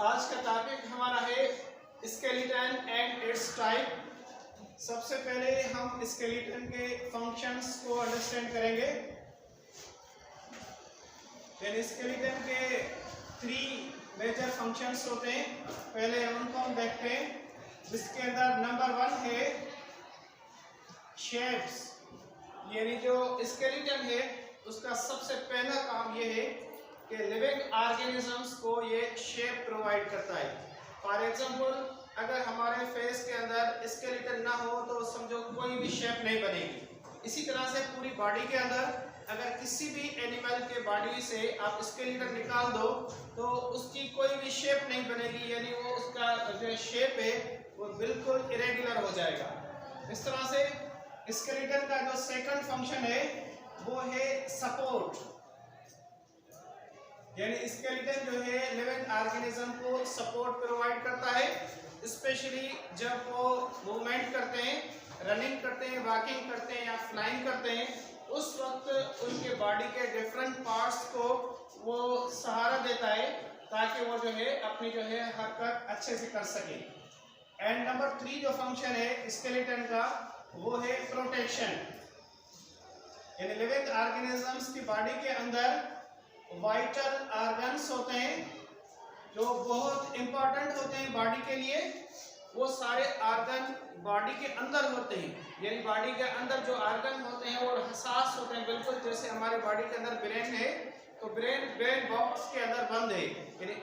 आज का टॉपिक हमारा है स्केलेटन एंड इट्स टाइप। सबसे पहले हम स्केलेटन के फंक्शंस को अंडरस्टैंड करेंगे। स्केलेटन के 3 मेजर फंक्शंस होते हैं, पहले उनको हम देखते हैं। जिसके अंदर नंबर 1 है शेप्स, यानी जो स्केलेटन है उसका सबसे पहला काम ये है कि लिविंग ऑर्गेनिजम्स को ये शेप प्रोवाइड करता है। फॉर एग्जांपल, अगर हमारे फेस के अंदर स्केलेटन ना हो तो समझो कोई भी शेप नहीं बनेगी। इसी तरह से पूरी बॉडी के अंदर अगर किसी भी एनिमल के बॉडी से आप स्केलेटन निकाल दो तो उसकी कोई भी शेप नहीं बनेगी, यानी वो उसका जो शेप है वो बिल्कुल इरेगुलर हो जाएगा। इस तरह से स्केलेटन का जो सेकंड फंक्शन है वो है सपोर्ट, यानी स्केलेटन जो है लिविंग ऑर्गेनिज्म को सपोर्ट प्रोवाइड करता है। स्पेशली जब वो मूवमेंट करते हैं, रनिंग करते हैं, वॉकिंग करते हैं या फ्लाइंग करते हैं, उस वक्त उनके बॉडी के डिफरेंट पार्ट्स को वो सहारा देता है ताकि वो जो है अपनी जो है हरकत अच्छे से कर सके। एंड नंबर 3 जो फंक्शन है स्केलेटन का वो है प्रोटेक्शन, यानी लिविंग ऑर्गेनिजम्स की बॉडी के अंदर वाइटल ऑर्गन्स होते हैं जो बहुत इंपॉर्टेंट होते हैं बॉडी के लिए। वो सारे ऑर्गन बॉडी के अंदर होते हैं, यानी बॉडी के अंदर जो ऑर्गन होते हैं वो हसास होते हैं, बिल्कुल जैसे हमारे बॉडी के अंदर ब्रेन है तो ब्रेन बॉक्स के अंदर बंद है, यानी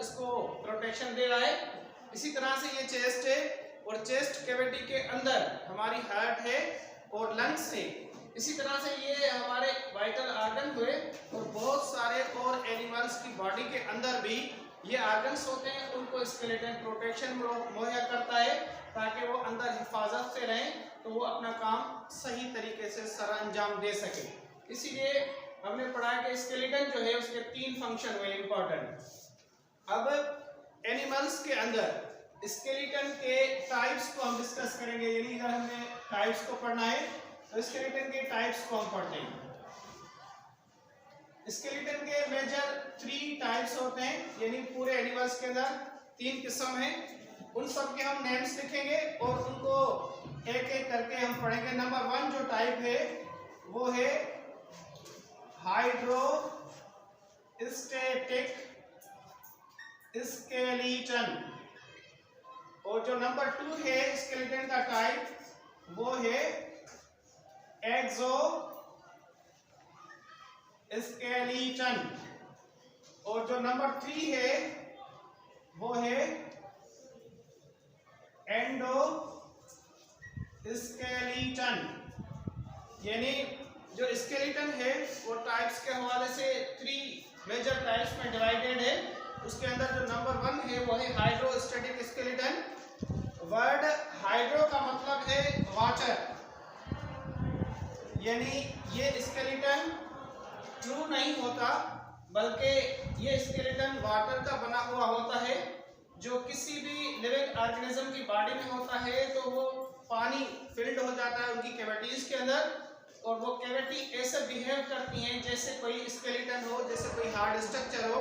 इसको प्रोटेक्शन दे रहा है। इसी तरह से ये चेस्ट है और चेस्ट कैविटी के अंदर हमारी हार्ट है और लंग्स है। इसी तरह से ये हमारे वाइटल ऑर्गन हुए और बहुत सारे और एनिमल्स की बॉडी के अंदर भी ये ऑर्गन्स होते हैं, उनको स्केलेटन प्रोटेक्शन मुहैया करता है ताकि वो अंदर हिफाजत से रहें तो वो अपना काम सही तरीके से सर अंजाम दे सके। इसीलिए हमने पढ़ा कि स्केलेटन जो है उसके 3 फंक्शन हुए इम्पोर्टेंट। अब एनिमल्स के अंदर स्केलेटन के टाइप्स को हम डिस्कस करेंगे, यानी इधर हमने टाइप्स को पढ़ना है तो स्केलेटन के टाइप्स को हम पढ़ते हैं। स्केलेटन के मेजर 3 टाइप्स होते हैं, यानी पूरे एनिमल्स के अंदर 3 किस्म हैं। उन सब के हम नेम्स लिखेंगे और उनको एक एक करके हम पढ़ेंगे। नंबर 1 जो टाइप है वो है हाइड्रोस्टेटिक स्केलेटन, और जो नंबर 2 है स्केलेटन का टाइप वो है एक्सो स्केलेटन, और जो नंबर 3 है वो है एंडो स्केलेटन। यानी जो स्केलेटन है वो टाइप्स के हवाले से 3 मेजर टाइप्स में डिवाइडेड है। उसके अंदर जो नंबर 1 है वो है हाइड्रोस्टेटिक स्केलेटन। वर्ड हाइड्रो का मतलब है वाटर, यानी ये स्केलेटन ट्रू नहीं होता बल्कि ये स्केलेटन वाटर का बना हुआ होता है। जो किसी भी लिविंग ऑर्गेनिज्म की बॉडी में होता है तो वो पानी फिल्ड हो जाता है उनकी कैविटीज के अंदर, और वो कैविटी ऐसे बिहेव करती हैं जैसे कोई स्केलेटन हो, जैसे कोई हार्ड स्ट्रक्चर हो।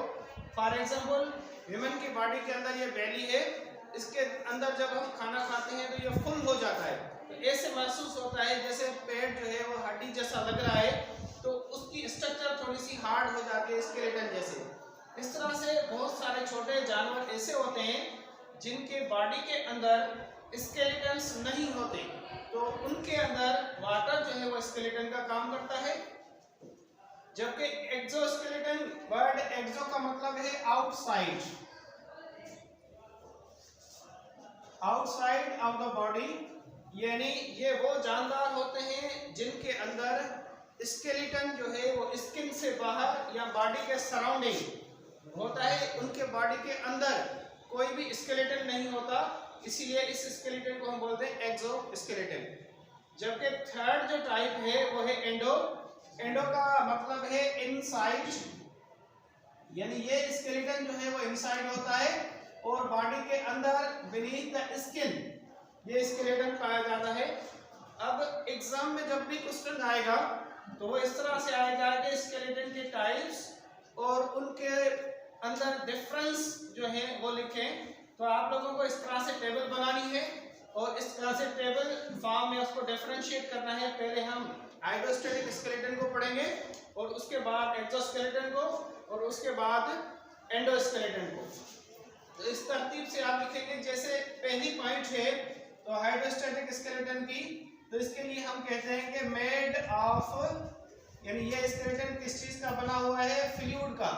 फॉर एग्जांपल, ह्यूमन की बॉडी के अंदर ये बैली है, इसके अंदर जब हम खाना खाते हैं तो ये फुल हो जाता है, तो ऐसे महसूस होता है जैसे पेट जो है वो हड्डी जैसा लग रहा है, तो उसकी स्ट्रक्चर थोड़ी सी हार्ड हो जाती है स्केलेटन जैसे। इस तरह से बहुत सारे छोटे जानवर ऐसे होते हैं जिनके बॉडी के अंदर स्केलेटन्स नहीं होते, तो उनके अंदर वाटर जो है वो स्केलेटन का काम करता है। जबकि एक्सोस्केलेटन, वर्ड एक्सो का मतलब है outside, outside of the body, यानी ये वो जानदार होते हैं जिनके अंदर स्केलेटन जो है वो स्किन से बाहर या बॉडी के सराउंडिंग होता है, उनके बॉडी के अंदर कोई भी स्केलेटन नहीं होता, इसीलिए इस स्केलेटन को हम बोलते हैं एक्सोस्केलेटन। जबकि थर्ड जो टाइप है वो है एंडो। एंडो का मतलब है इनसाइड, यानी ये स्केलेटन जो है वो इनसाइड होता है और बॉडी के अंदर बीनीथ द स्किन ये स्केलेटन पाया जाता है। अब एग्जाम में जब भी क्वेश्चन आएगा तो वो इस तरह से आएगा कि स्केलेटन के टाइप्स और उनके अंदर डिफरेंस जो है वो लिखें। तो आप लोगों को इस तरह से टेबल बनानी है और इस तरह से टेबल फॉर्म में उसको डिफरेंशिएट करना है। पहले हम हाइड्रोस्टैटिक स्केलेटन को पढ़ेंगे और उसके बाद एक्सोस्केलेटन को और उसके बाद एंडोस्केलेटन को। तो इस तरतीब से आप लिखेंगे। जैसे पहली पॉइंट है तो हाइड्रोस्टैटिक स्केलेटन की, तो इसके लिए हम कहते हैं कि मेड ऑफ, यानी ये स्केलेटन किस चीज का बना हुआ है, फ्लूइड का।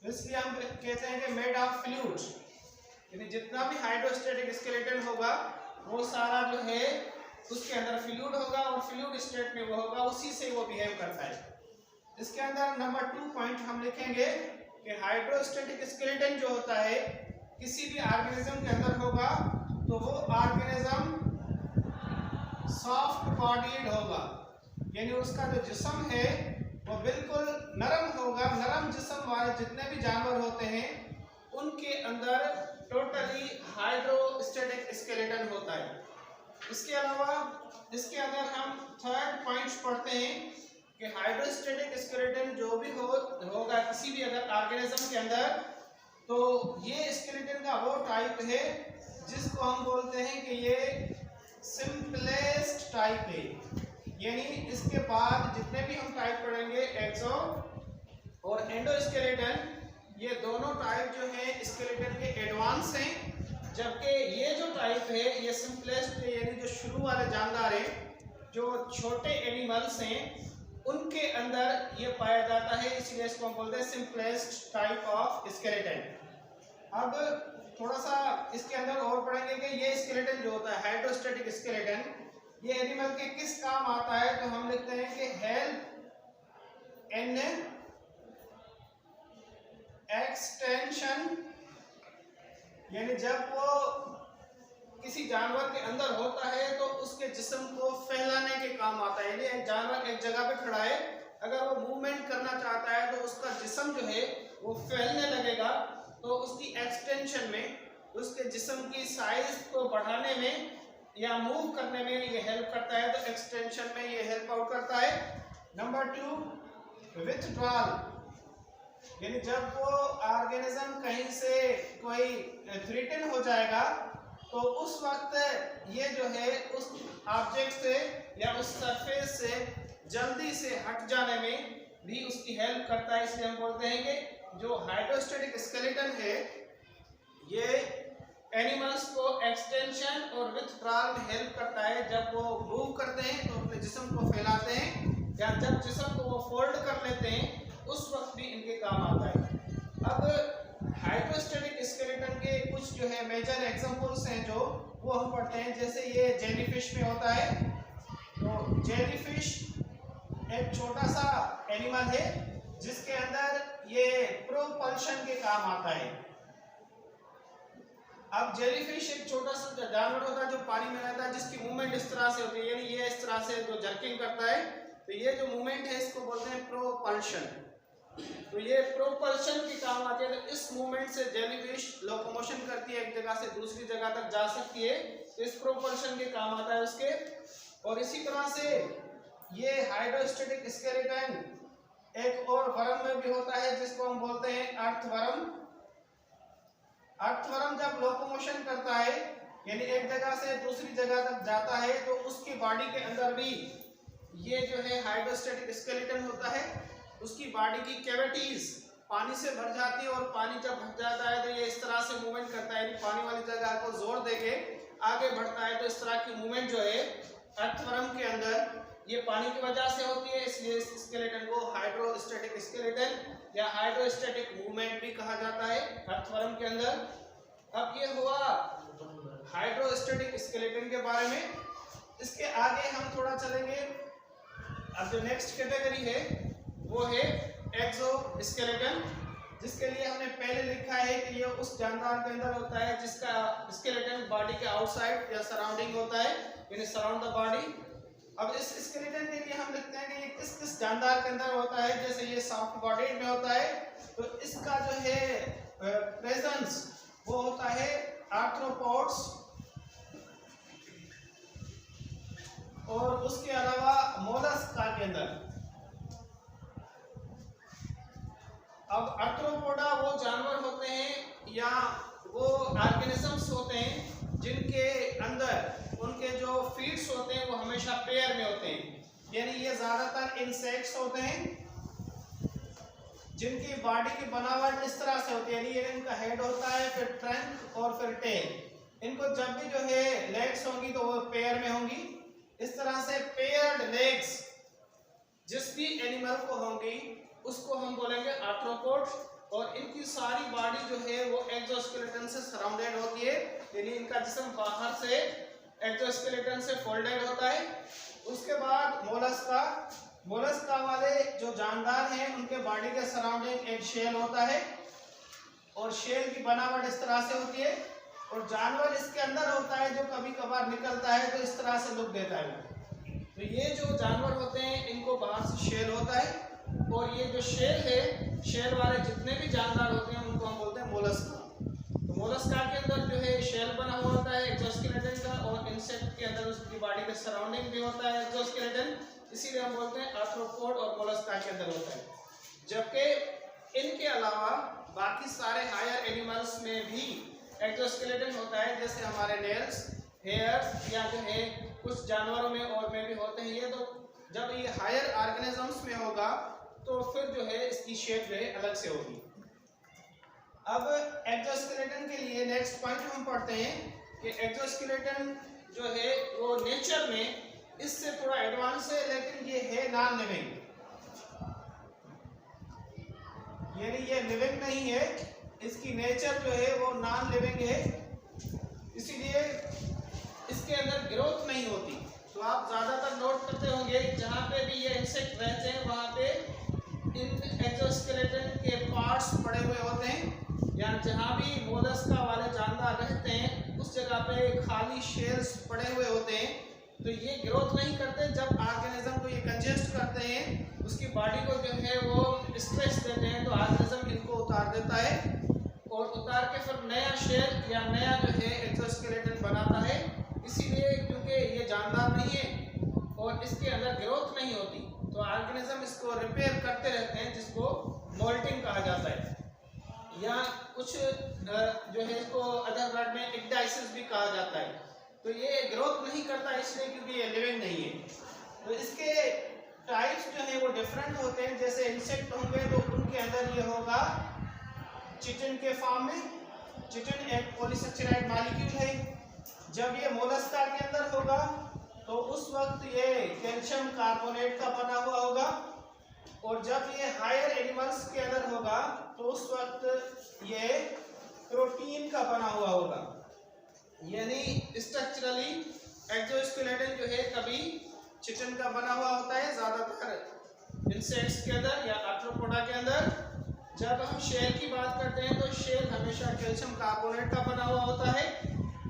तो इसलिए हम कहते हैं कि मेड ऑफ फ्लूइड, यानी जितना भी हाइड्रोस्टैटिक स्केलेटन होगा वो सारा जो है उसके अंदर फ्लूइड होगा और फ्लूइड स्टेट में वो होगा, उसी से वो बिहेव करता है। इसके अंदर नंबर 2 पॉइंट हम लिखेंगे कि हाइड्रोस्टैटिक स्केलेटन जो होता है किसी भी ऑर्गेनिज्म के अंदर होगा तो वो ऑर्गेनिज्म सॉफ्ट बॉडीड होगा, यानी उसका जो जिस्म है वो बिल्कुल नरम होगा। नरम जिस्म वाले जितने भी जानवर होते हैं उनके अंदर टोटली हाइड्रोस्टैटिक स्केलेटन होता है। इसके अलावा इसके अंदर हम थर्ड पॉइंट पढ़ते हैं कि हाइड्रोस्टैटिक स्केलेटन जो भी होगा किसी भी अगर ऑर्गेनिज्म के अंदर, तो ये स्केलेटन का वो टाइप है जिसको हम बोलते हैं कि ये सिंपलेस्ट टाइप है। यानी इसके बाद जितने भी हम टाइप पढ़ेंगे एक्सो और एंडोस्केलेटन, ये दोनों टाइप जो है स्केलेटन के एडवांस हैं, जबकि ये जो टाइप है ये सिंपलेस्ट है, यानी जो शुरू वाले जानदार हैं, जो छोटे एनिमल्स हैं उनके अंदर ये पाया जाता है, इसलिए इसको हम बोलते हैं सिंपलेस्ट टाइप ऑफ स्केलेटन। अब थोड़ा सा इसके अंदर और पढ़ेंगे कि ये स्केलेटन जो होता है हाइड्रोस्टैटिक स्केलेटन, ये एनिमल के किस काम आता है। तो हम लिखते हैं कि हेल्प इन एक्सटेंशन, यानी जब वो किसी जानवर के अंदर होता है तो उसके जिस्म को फैलाने के काम आता है। यानी एक जानवर एक जगह पे खड़ा है, अगर वो मूवमेंट करना चाहता है तो उसका जिस्म जो है वो फैलने लगेगा, तो उसकी एक्सटेंशन में, उसके जिस्म की साइज को बढ़ाने में या मूव करने में ये हेल्प करता है, तो एक्सटेंशन में ये हेल्प आउट करता है। नंबर 2 विथड्रॉल, यानी जब वो ऑर्गेनिज्म कहीं से कोई थ्रेटन हो जाएगा तो उस वक्त ये जो है उस ऑब्जेक्ट से या उस सरफेस से जल्दी से हट जाने में भी उसकी हेल्प करता है। इसलिए हम बोलते हैं कि जो हाइड्रोस्टैटिक स्केलेटन है ये एनिमल्स को एक्सटेंशन और विथड्रॉल में हेल्प करता है। जब वो मूव करते हैं तो अपने जिस्म को फैलाते हैं, या जब जिस्म को वो फोल्ड कर लेते हैं उस वक्त भी इनके काम आता है। अब हाइड्रोस्टैटिक स्केलेटन के कुछ जो है मेजर एग्जांपल्स हैं जो वो हम पढ़ते हैं। जैसे ये जेलीफिश में होता है, तो जेलीफिश एक छोटा सा एनिमल है जिसके अंदर ये प्रोपल्शन के काम आता है। अब जेलीफिश एक छोटा सा जानवर होता है जो पानी में रहता है, जिसकी मूवमेंट इस तरह से होती है, यानी ये इस तरह से जो जर्किंग करता है, तो ये जो मूवमेंट है इसको बोलते हैं प्रोपल्शन। तो ये प्रोपल्शन के काम आते हैं। तो इस मूवमेंट से जेलीफिश लोकोमोशन करती है, एक जगह से दूसरी जगह तक जा सकती है, तो इस प्रोपल्शन के काम आता है उसके। और इसी तरह से ये हाइड्रोस्टैटिक स्केलेटन एक और वर्म में भी होता है जिसको हम बोलते हैं अर्थवर्म। अर्थवर्म जब लोकोमोशन करता है, यानी एक जगह से दूसरी जगह तक जाता है, तो उसकी बॉडी के अंदर भी ये जो है हाइड्रोस्टैटिक स्केलेटन होता है। उसकी बॉडी की कैविटीज पानी से भर जाती है और पानी जब भर जाता है तो ये इस तरह से मूवमेंट करता है, पानी वाली जगह को जोर देके आगे बढ़ता है। तो इस तरह की मूवमेंट जो है अर्थवर्म के अंदर ये पानी की वजह से होती है, इसलिए इस स्केलेटन को हाइड्रोस्टैटिक स्केलेटन या हाइड्रोस्टैटिक मूवमेंट भी कहा जाता है अर्थवर्म के अंदर। अब ये हुआ हाइड्रोस्टैटिक स्केलेटन के बारे में। इसके आगे हम थोड़ा चलेंगे। अब जो नेक्स्ट कैटेगरी है वो है एक्सोस्केलेटन, जिसके लिए हमने पहले लिखा है कि ये उस जानदार के अंदर होता है जिसका स्केलेटन बॉडी के आउटसाइड या सराउंडिंग होता है, यानी सराउंड द बॉडी। अब इस स्केलेटन के लिए हम लिखते हैं कि ये किस किस जानदार के अंदर होता है। जैसे ये सॉफ्ट बॉडीड में होता है, तो इसका जो है प्रेजेंस वो होता है आर्थ्रोपोड्स, और उसके अलावा मोलस्का के अंदर। अब आर्थ्रोपोडा वो जानवर या वो ऑर्गेनिजम्स होते हैं जिनके अंदर उनके जो फीड्स होते हैं वो हमेशा पेयर में होते हैं, यानी ये ज्यादातर इंसेक्ट्स होते हैं जिनकी बॉडी की बनावट इस तरह से होती है, यानी ये इनका हेड होता है, फिर ट्रंक और फिर टेल। इनको जब भी जो है लेग्स होंगी तो वो पेयर में होंगी। इस तरह से पेयर्ड लेग्स जिस भी एनिमल को होंगी उसको हम बोलेंगे आर्थ्रोपोड, और इनकी सारी बॉडी जो है वो एक्सोस्केलेटन से सराउंडेड होती है, यानी इनका जिस्म बाहर से एक्सोस्केलेटन से फोल्डेड होता है। उसके बाद मोलस्का वाले जो जानदार हैं उनके बॉडी के सराउंडिंग एक शेल होता है, और शेल की बनावट इस तरह से होती है, और जानवर इसके अंदर होता है जो कभी कभार निकलता है तो इस तरह से लुक देता है। तो ये जो जानवर होते हैं इनको बाहर से शेल होता है, और ये जो शेल है, शेल वाले जितने भी जानदार होते हैं उनको हम बोलते हैं मोलस्का। तो मोलस्का के अंदर जो है शेल बना हुआ होता है एक्सोस्केलेटन का, और इंसेक्ट के अंदर उसकी बॉडी के सराउंडिंग भी होता है एक्सोस्केलेटन, इसीलिए हम बोलते हैं आर्थ्रोपोड और मोलस्का के अंदर होता है। जबकि इनके अलावा बाकी सारे हायर एनिमल्स में भी एक्सोस्केलेटन होता है, जैसे हमारे नेल्स, हेयर्स, या जो है कुछ जानवरों में और में भी होते हैं ये। तो जब ये हायर ऑर्गेनिजम्स में होगा तो फिर जो है इसकी शेप जो है अलग से होगी। अब एक्सोस्केलेटन के लिए नेक्स्ट पॉइंट हम पढ़ते हैं कि एक्सोस्केलेटन जो है वो नेचर में इससे थोड़ा एडवांस है, लेकिन ये है नॉन लिविंग, यानी ये लिविंग नहीं है, इसकी नेचर जो है वो नॉन लिविंग है, इसीलिए इसके अंदर ग्रोथ नहीं होती। तो आप ज्यादातर नोट करते होंगे जहाँ पे भी ये इंसेक्ट रहते हैं वहाँ पे इन एक्सोस्केलेटन के पार्ट्स पड़े हुए होते हैं, या जहाँ भी मोलस्का वाले जानदार रहते हैं उस जगह पे खाली शेल्स पड़े हुए होते हैं। तो ये ग्रोथ नहीं करते, जब ऑर्गेनिज्म को ये कंजेस्ट करते हैं, उसकी बॉडी को जो है वो स्ट्रेस देते हैं, तो ऑर्गेनिज्म इनको उतार देता है, और उतार के फिर नया शेल या नया जो है एक्सोस्केलेटन बनाता है। इसीलिए क्योंकि ये जानदार नहीं है और इसके अंदर ग्रोथ नहीं होती, तो ऑर्गेनिज्म इसको रिपेयर करते रहते हैं, जिसको मोल्टिंग कहा जाता है, या कुछ जो है इसको अदर वर्ड में इक्डाइसिस भी कहा जाता है। तो ये ग्रोथ नहीं करता इसलिए क्योंकि ये लिविंग नहीं है। तो इसके टाइप्स जो है वो डिफरेंट होते हैं, जैसे इंसेक्ट होंगे तो उनके अंदर ये होगा चिटिन के फॉर्म में। चिटिन एक पॉलीसेकेराइड मॉलिक्यूल है। जब ये मोलस्का के अंदर होगा तो उस वक्त ये कैल्शियम कार्बोनेट का बना हुआ होगा, और जब ये हायर एनिमल्स के अंदर होगा तो उस वक्त ये प्रोटीन का बना हुआ होगा। यानी स्ट्रक्चरली एक्सोस्केलेटन जो है कभी चिटिन का बना हुआ होता है ज्यादातर इंसेक्ट्स के अंदर या आर्थ्रोपोडा के अंदर। जब हम शेल की बात करते हैं तो शेल हमेशा कैल्शियम कार्बोनेट का बना हुआ होता है,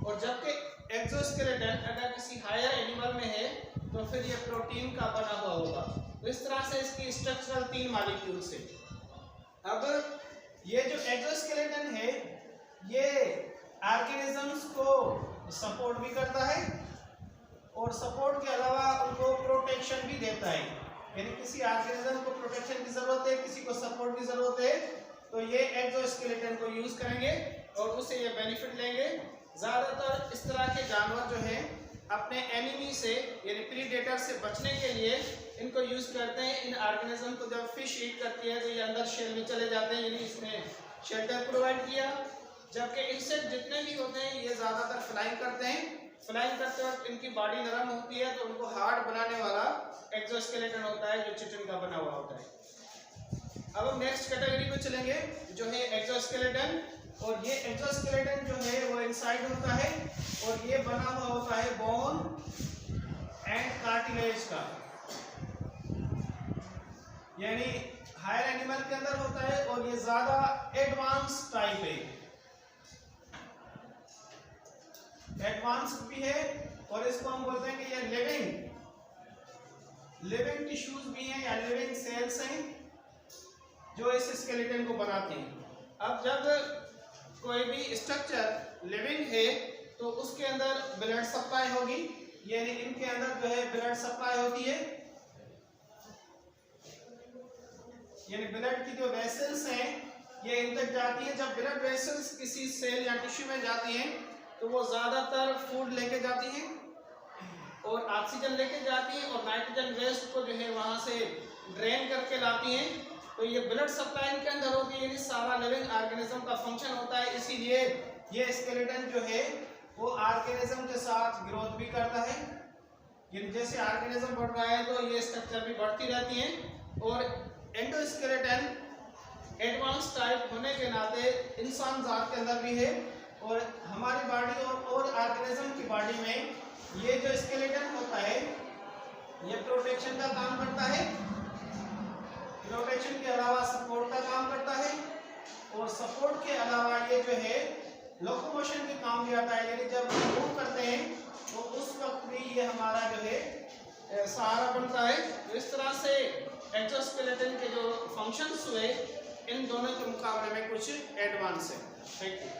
और जबकि एक्सोस्केलेटन अगर किसी हायर एनिमल में है तो फिर ये प्रोटीन का बना हुआ होगा। तो इस तरह से इसकी स्ट्रक्चरल 3 मॉलिक्यूल्स है। अब ये जो एक्सोस्केलेटन है ये ऑर्गेनिजम्स को सपोर्ट भी करता है, और सपोर्ट के अलावा उनको प्रोटेक्शन भी देता है। यानी किसी ऑर्गेनिज्म को प्रोटेक्शन की जरूरत है, किसी को सपोर्ट की जरूरत है, तो ये एक्सोस्केलेटन को यूज करेंगे और उससे ये बेनिफिट लेंगे। ज्यादातर इस तरह के जानवर जो हैं अपने एनिमी से यानी प्रीडेटर से बचने के लिए इनको यूज करते हैं। इन ऑर्गेनिज्म को जब फिश ईट करती है तो ये अंदर शेल में चले जाते हैं, यानी इसमें शेल्टर प्रोवाइड किया। जबकि इंसेक्ट जितने भी होते हैं ये ज्यादातर फ्लाइंग करते हैं। फ्लाइंग करते वक्त इनकी बॉडी नरम होती है तो उनको हार्ड बनाने वाला एक्सोस्केलेटन होता है जो चिटिन का बना हुआ होता है। अब हम नेक्स्ट कैटेगरी पे चलेंगे जो है एक्सोस्केलेटन। और ये एक्सोस्केलेटन जो है वो इनसाइड होता है और ये बना हुआ होता है बोन एंड कार्टिलेज का, यानी हायर एनिमल के अंदर होता है और ये ज्यादा एडवांस टाइप है, एडवांस भी है। और इसको हम बोलते हैं कि ये लिविंग टिश्यूज भी हैं या लिविंग सेल्स हैं जो इस स्केलेटन को बनाते हैं। अब जब कोई भी स्ट्रक्चर लिविंग है तो उसके अंदर ब्लड सप्लाई होगी, यानी इनके अंदर जो है ब्लड सप्लाई होती है, यानी ब्लड की जो वेसल्स हैं ये इन तक जाती है। जब ब्लड वेसल्स किसी सेल या टिश्यू में जाती हैं तो वो ज़्यादातर फूड लेके जाती हैं और ऑक्सीजन लेके जाती हैं और नाइट्रोजन वेस्ट को जो है वहाँ से ड्रेन करके लाती हैं। तो ये ब्लड सप्लाई इनके अंदर होती है, यानी सारा लिविंग ऑर्गेनिज्म का फंक्शन होता है। इसीलिए ये स्केलेटन जो है वो ऑर्गेनिज्म के साथ ग्रोथ भी करता है। जैसे ऑर्गेनिज्म बढ़ रहा है तो ये स्ट्रक्चर भी बढ़ती रहती है। और एंडोस्केलेटन एडवांस टाइप होने के नाते इंसान जात के अंदर भी है और हमारी बॉडी और ऑर्गेनिज्म की बॉडी में ये जो स्केलेटन होता है ये प्रोटेक्शन का काम करता है, प्रोटेक्शन के अलावा सपोर्ट का काम करता है और सपोर्ट के अलावा ये जो है लोकोमोशन के काम भी आता है। यानी जब हम मूव करते हैं तो उस वक्त भी ये हमारा जो है सहारा बनता है। तो इस तरह से एक्सोस्केलेटन के जो फंक्शंस हुए इन दोनों के मुकाबले में कुछ एडवांस है। Thank you.